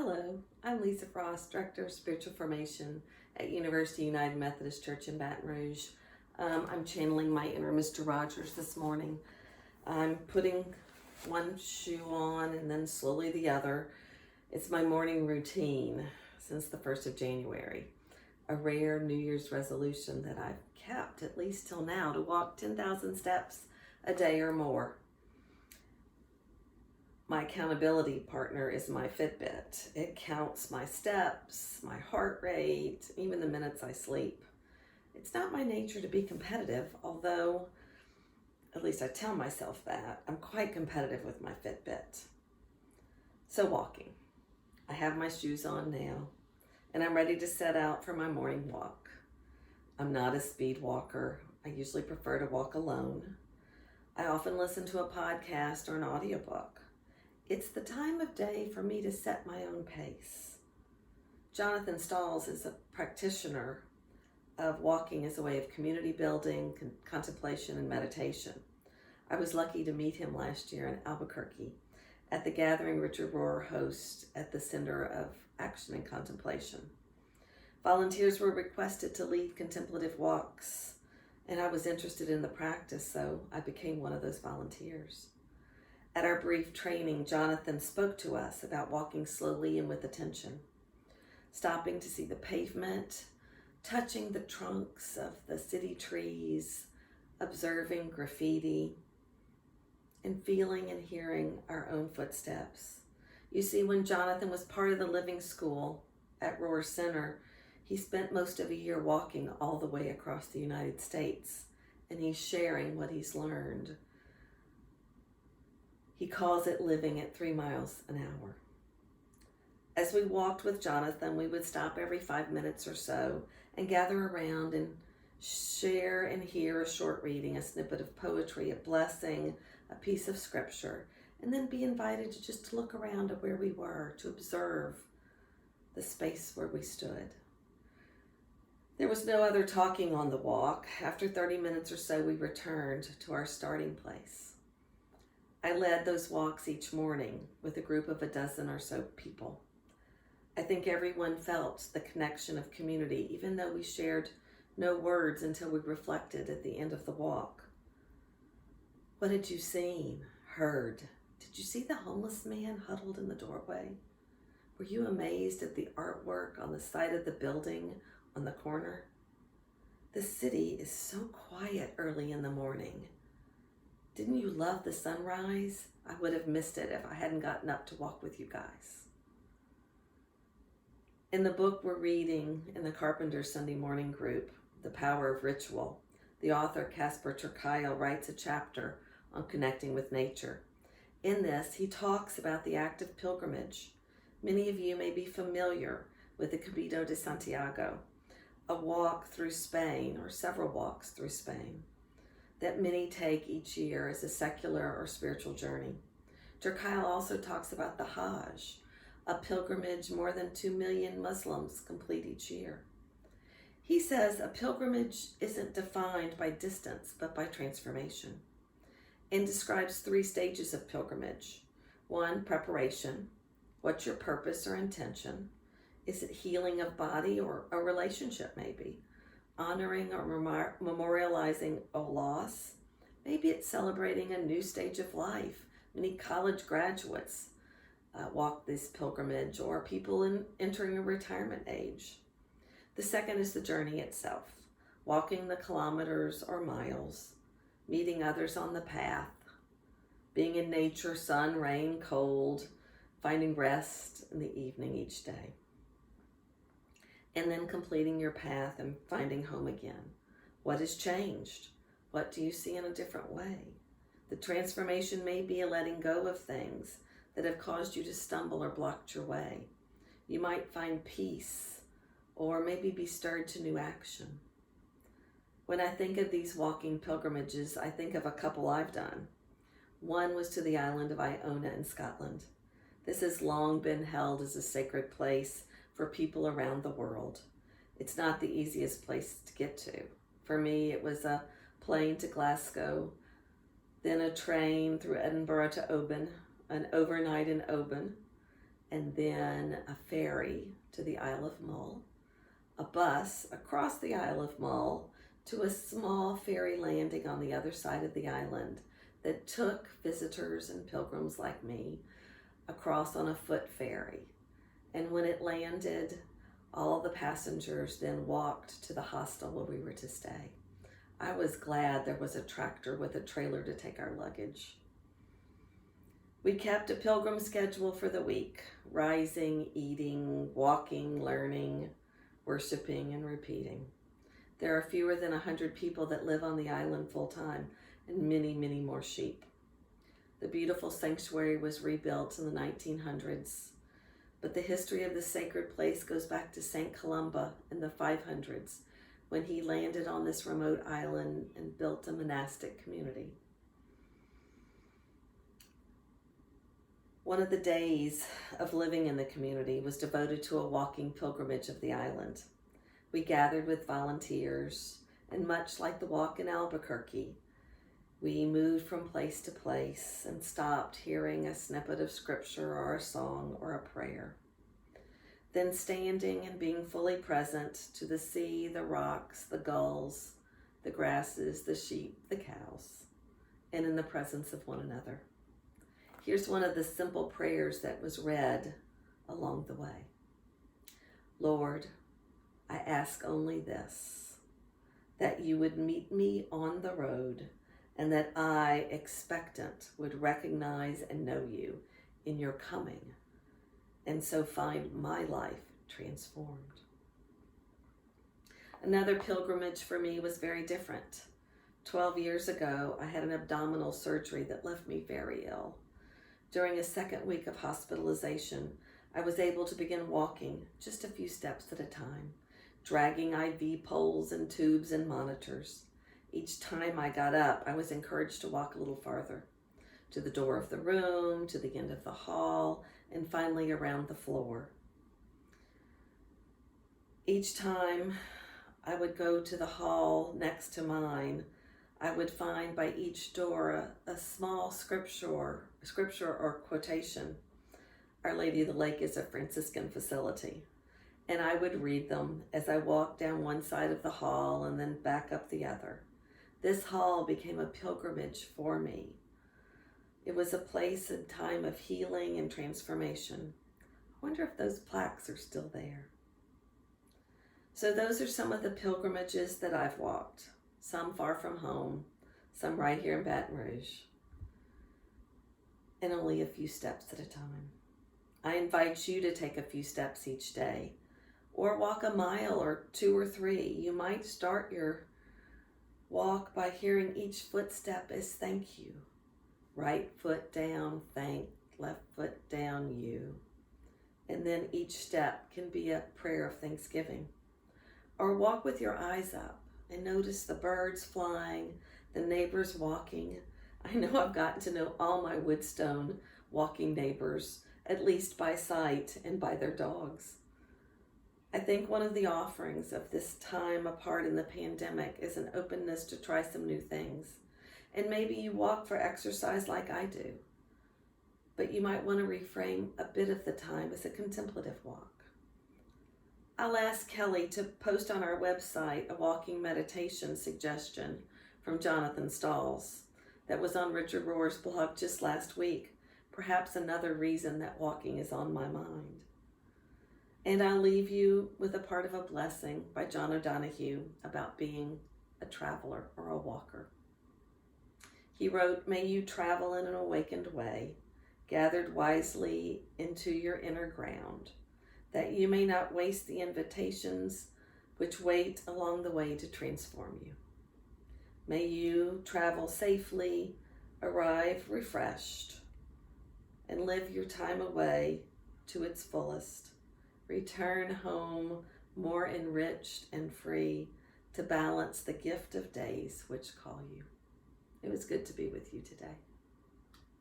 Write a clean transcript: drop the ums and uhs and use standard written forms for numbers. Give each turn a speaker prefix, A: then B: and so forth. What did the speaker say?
A: Hello, I'm Lisa Frost, Director of Spiritual Formation at University United Methodist Church in Baton Rouge. I'm channeling my inner Mr. Rogers this morning. I'm putting one shoe on and then slowly the other. It's my morning routine since the 1st of January, a rare New Year's resolution that I've kept at least till now to walk 10,000 steps a day or more. My accountability partner is my Fitbit. It counts my steps, my heart rate, even the minutes I sleep. It's not my nature to be competitive, although, at least I tell myself that, I'm quite competitive with my Fitbit. So walking. I have my shoes on now, and I'm ready to set out for my morning walk. I'm not a speed walker. I usually prefer to walk alone. I often listen to a podcast or an audiobook. It's the time of day for me to set my own pace. Jonathan Stalls is a practitioner of walking as a way of community building, contemplation, and meditation. I was lucky to meet him last year in Albuquerque at the gathering Richard Rohr hosts at the Center of Action and Contemplation. Volunteers were requested to lead contemplative walks, and I was interested in the practice, so I became one of those volunteers. At our brief training, Jonathan spoke to us about walking slowly and with attention, stopping to see the pavement, touching the trunks of the city trees, observing graffiti, and feeling and hearing our own footsteps. You see, when Jonathan was part of the Living School at Rohr Center, he spent most of a year walking all the way across the United States, and he's sharing what he's learned. He calls it living at 3 miles an hour. As we walked with Jonathan, we would stop every 5 minutes or so and gather around and share and hear a short reading, a snippet of poetry, a blessing, a piece of scripture, and then be invited to just look around at where we were, to observe the space where we stood. There was no other talking on the walk. After 30 minutes or so, we returned to our starting place. I led those walks each morning with a group of a dozen or so people. I think everyone felt the connection of community, even though we shared no words until we reflected at the end of the walk. What had you seen, heard? Did you see the homeless man huddled in the doorway? Were you amazed at the artwork on the side of the building on the corner? The city is so quiet early in the morning. Didn't you love the sunrise? I would have missed it if I hadn't gotten up to walk with you guys. In the book we're reading in the Carpenter's Sunday morning group, The Power of Ritual, the author Caspar Turkile writes a chapter on connecting with nature. In this, he talks about the act of pilgrimage. Many of you may be familiar with the Camino de Santiago, a walk through Spain, or several walks through Spain, that many take each year as a secular or spiritual journey. Turkile also talks about the Hajj, a pilgrimage more than 2 million Muslims complete each year. He says a pilgrimage isn't defined by distance, but by transformation, and describes 3 stages of pilgrimage. 1, preparation. What's your purpose or intention? Is it healing of body or a relationship maybe? Honoring or memorializing a loss? Maybe it's celebrating a new stage of life. Many college graduates walk this pilgrimage, or people entering a retirement age. The second is the journey itself, walking the kilometers or miles, meeting others on the path, being in nature, sun, rain, cold, finding rest in the evening each day. And then completing your path and finding home again. What has changed? What do you see in a different way? The transformation may be a letting go of things that have caused you to stumble or blocked your way. You might find peace, or maybe be stirred to new action. When I think of these walking pilgrimages, I think of a couple I've done. One was to the island of Iona in Scotland. This has long been held as a sacred place for people around the world. It's not the easiest place to get to. For me, it was a plane to Glasgow, then a train through Edinburgh to Oban, an overnight in Oban, and then a ferry to the Isle of Mull, a bus across the Isle of Mull to a small ferry landing on the other side of the island that took visitors and pilgrims like me across on a foot ferry. And when it landed, all the passengers then walked to the hostel where we were to stay. I was glad there was a tractor with a trailer to take our luggage. We kept a pilgrim schedule for the week, rising, eating, walking, learning, worshiping, and repeating. There are fewer than 100 people that live on the island full time, and many, many more sheep. The beautiful sanctuary was rebuilt in the 1900s, but the history of the sacred place goes back to St. Columba in the 500s, when he landed on this remote island and built a monastic community. One of the days of living in the community was devoted to a walking pilgrimage of the island. We gathered with volunteers, and much like the walk in Albuquerque, we moved from place to place and stopped hearing a snippet of scripture or a song or a prayer. Then standing and being fully present to the sea, the rocks, the gulls, the grasses, the sheep, the cows, and in the presence of one another. Here's one of the simple prayers that was read along the way. Lord, I ask only this, that you would meet me on the road, and that I, expectant, would recognize and know you in your coming, and so find my life transformed. Another pilgrimage for me was very different. 12 years ago, I had an abdominal surgery that left me very ill. During a second week of hospitalization, I was able to begin walking just a few steps at a time, dragging IV poles and tubes and monitors. Each time I got up, I was encouraged to walk a little farther, to the door of the room, to the end of the hall, and finally around the floor. Each time I would go to the hall next to mine, I would find by each door a small scripture or quotation. Our Lady of the Lake is a Franciscan facility, and I would read them as I walked down one side of the hall and then back up the other. This hall became a pilgrimage for me. It was a place and time of healing and transformation. I wonder if those plaques are still there. So those are some of the pilgrimages that I've walked, some far from home, some right here in Baton Rouge, and only a few steps at a time. I invite you to take a few steps each day, or walk a mile or 2 or 3. You might start your walk by hearing each footstep as thank you. Right foot down, thank, left foot down, you. And then each step can be a prayer of thanksgiving. Or walk with your eyes up and notice the birds flying, the neighbors walking. I know I've gotten to know all my Woodstone walking neighbors, at least by sight and by their dogs. I think one of the offerings of this time apart in the pandemic is an openness to try some new things. And maybe you walk for exercise like I do, but you might want to reframe a bit of the time as a contemplative walk. I'll ask Kelly to post on our website a walking meditation suggestion from Jonathan Stalls that was on Richard Rohr's blog just last week. Perhaps another reason that walking is on my mind. And I'll leave you with a part of a blessing by John O'Donohue about being a traveler or a walker. He wrote, "May you travel in an awakened way, gathered wisely into your inner ground, that you may not waste the invitations which wait along the way to transform you. May you travel safely, arrive refreshed, and live your time away to its fullest. Return home more enriched and free to balance the gift of days which call you." It was good to be with you today.